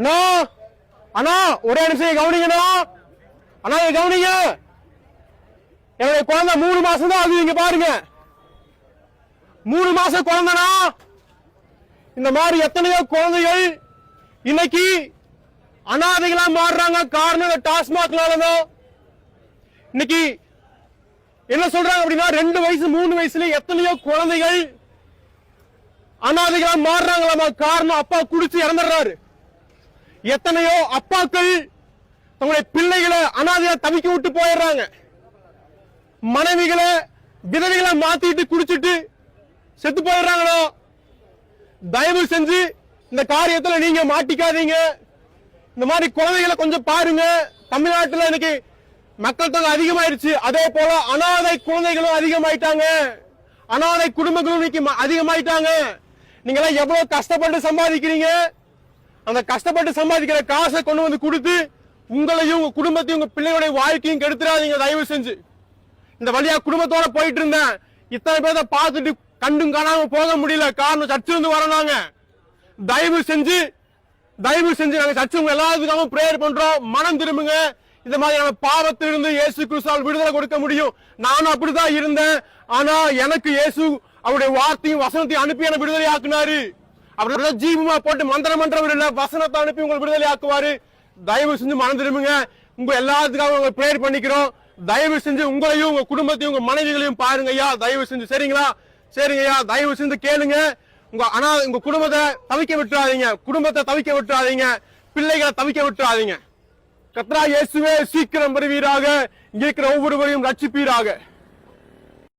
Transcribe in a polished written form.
அண்ணா அண்ணா ஒரே நிமிஷம் கவனிங்கண்ணா. அண்ணா கவனிங்க, என்னுடைய குழந்தை 3 மாசம் தான் ஆகுது. இங்க பாருங்க, 3 மாசம் குழந்தைனா இந்த மாதிரி எத்தனையோ குழந்தைகள் இன்னைக்கு அனாதைகளா மாறுறாங்க. காரணம் டாஸ்மாக்னாலதான். இன்னைக்கு என்ன சொல்றாங்க அப்படின்னா 2 வயசு 3 வயசுல எத்தனையோ குழந்தைகள் அனாதைகளா மாறுறாங்களாமா. காரணம் அப்பா குடிச்சு இறந்துடுறாரு. எத்தனையோ அப்பாக்கள் தங்களுடைய பிள்ளைகளை அனாதையா தவிக்க விட்டு போயிடுறாங்க. மனைவிகளை விதவைகளை மாத்திட்டு குடிச்சிட்டு செத்து போயிடுறாங்களோ. தயவு செஞ்சு இந்த காரியத்துல நீங்க மாட்டிக்காதீங்க. இந்த மாதிரி குழந்தைகளை கொஞ்சம் பாருங்க. தமிழ்நாட்டில் இன்னைக்கு மக்கள் தொகை அதிகமாயிருச்சு. அதே போல அனாதை குழந்தைகளும் அதிகமாயிட்டாங்க. அனாதை குடும்பங்களும் இன்னைக்கு அதிகமாயிட்டாங்க. நீங்க எல்லாம் எவ்வளவு கஷ்டப்பட்டு சம்பாதிக்கிறீங்க. அந்த கஷ்டப்பட்டு சம்பாதிக்கிற காசை கொண்டு வந்து கொடுத்து உங்களையும் உங்க குடும்பத்தையும் உங்க பிள்ளைகளுடைய வாழ்க்கையும் கெடுத்துறாதீங்க தயவு செஞ்சு. இந்த வழியா குடும்பத்தோட போயிட்டு இருந்தேன். இத்தனை பேரை பார்த்துட்டு கண்டும் காணாம போக முடியல. காரணம் சர்ச்சிலிருந்து வரோம். தயவு செஞ்சு நாங்க சர்ச்சு உங்க எல்லாத்துக்காகவும் பிரேயர் பண்றோம். மனம் திரும்புங்க. இந்த மாதிரியான பாவத்திலிருந்து இயேசு கிறிஸ்துவால் விடுதலை கொடுக்க முடியும். நானும் அப்படிதான் இருந்தேன். ஆனா எனக்கு இயேசு அவருடைய வார்த்தையும் வசனத்தையும் அனுப்பி எனக்கு விடுதலை ஆக்குனாரு. அவரோட ஜீவமா போட்டு மந்திரம் பண்றவர் இல்ல, வசனத்தை அனுப்பி உங்களை விடுதலை ஆக்குவாரு. தயவு செஞ்சு மனம் திரும்புங்க. உங்க எல்லாத்துக்காகவும் பிரேயர் பண்ணிக்கிறோம். தயவு செஞ்சு உங்களையும் உங்க குடும்பத்தையும் உங்க மனைவிகளையும் பாருங்க ஐயா, தயவு செஞ்சு. சரிங்களா? சரிங்க ஐயா, தயவு செஞ்சு கேளுங்க. உங்க குடும்பத்தை தவிக்க விட்டுறாதீங்க. குடும்பத்தை தவிக்க விட்டுறாதீங்க. பிள்ளைகளை தவிக்க விட்டுறாதீங்க. கர்த்தராகிய இயேசுவே சீக்கிரம் வருவீராக. இங்க இருக்கிற ஒவ்வொருவரையும் ரட்சிப்பீராக.